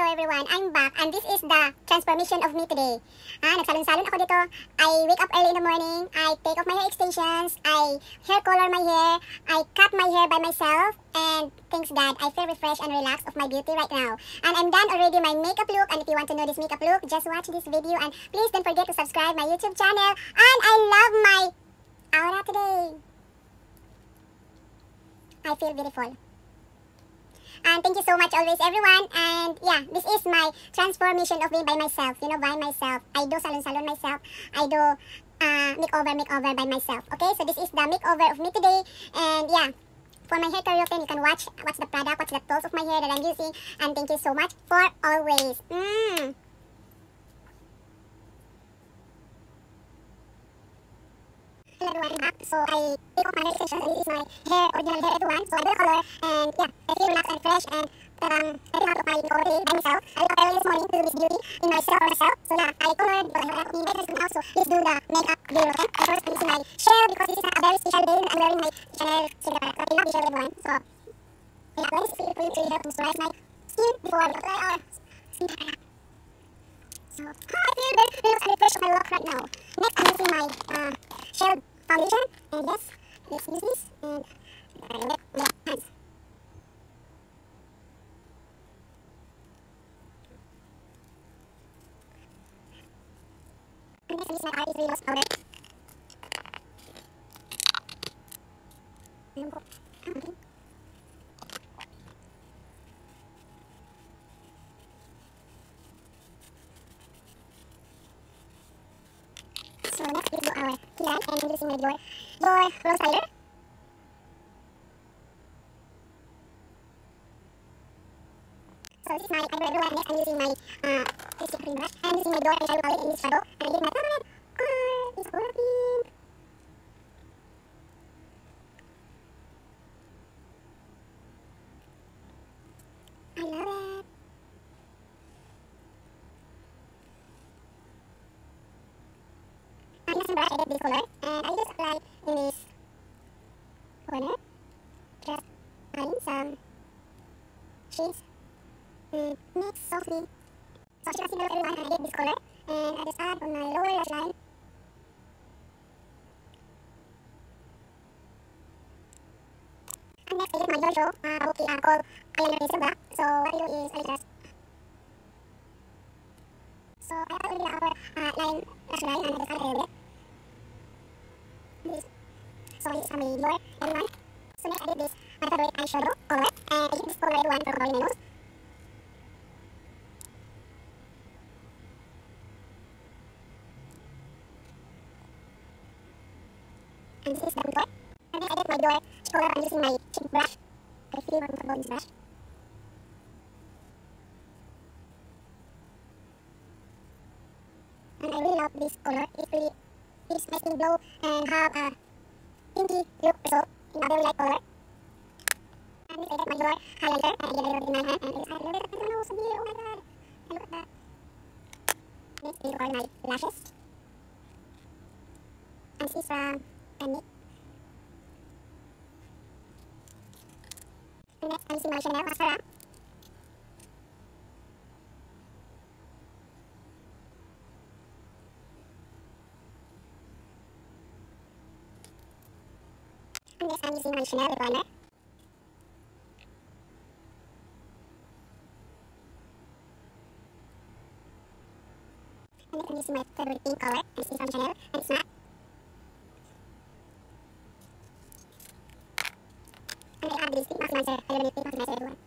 everyone, I'm back and this is the transformation of me today. Nagsalon-salon ako dito. I wake up early in the morning, I take off my hair extensions, I hair color my hair, I cut my hair by myself, and thanks God, I feel refreshed and relaxed of my beauty right now. And I'm done already my makeup look, and if you want to know this makeup look, just watch this video and please don't forget to subscribe my YouTube channel. And I love my aura today. I feel beautiful. And thank you so much always everyone. And yeah, this is my transformation of me by myself. You know, by myself. I do salon-salon myself. I do makeover by myself. Okay, so this is the makeover of me today. And yeah, for my hair care routine, you can watch what's the product, what's the tools of my hair that I'm using. And thank you so much for always. Hello everyone, I'm back. So I take off my hair extensions, and this is my hair, original hair everyone. So I do the color, and yeah, I feel relaxed and fresh, and I think out of my makeover day by myself. I wake up early this morning to do this beauty in myself for myself. So yeah, I colored because I have my makeup now, so let's do the makeup video routine. First, this is my shell because this is a very special day. I'm wearing my Chanel Secret Love Shell everyone. So yeah, this is really help to moisturize my skin before I apply our skin product. So I feel very relaxed and fresh of my look right now. Next, I'm using my shell foundation, and yes, let's use this, and my hands. And next, I use my Artist Reloss powder. So next, let's do our highlight, and I'm using my Dior Rose Highlighter. So this is my eyebrow everyone. Next, I'm using my lipstick cream brush. I'm using my Dior eyeshadow palette in this shadow, and I give my permanent this color pink. I love it. I'm using brush. I get this color, and I just apply in this corner, just adding some shades. And mix softly. So as you can see now everyone, I get this color, and I just add on my lower lash line. And next I get my Giorgio called Eyeliner Razor Black. So what I do is I just I add already the upper line lash line, and I just add a little bit. So this is my Dior everyone. So next I get this my favorite eyeshadow color, and I use this color everyone for coloring my nose. And this is the contour. And then I get my Dior color. I'm using my cheek brush. I feel more comfortable in this brush. And I really love this color. It really gives my skin glow and have a pinky look result in a very light color. And next I get my Dior highlighter, and I get a little bit in my hand, and I just add a little bit of the nose. Oh my god! And look at that. Next these are my lashes. And this is from Penny. And next I'm using my Chanel mascara. And next I'm using my Chanel lip liner. And next I'm using my favorite pink color, and this is from Chanel, and it's matte. And I add this pink maximizer, I love pink maximizer everyone.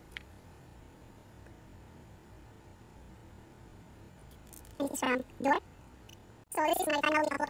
And this is from Dior. So this is my final makeup look.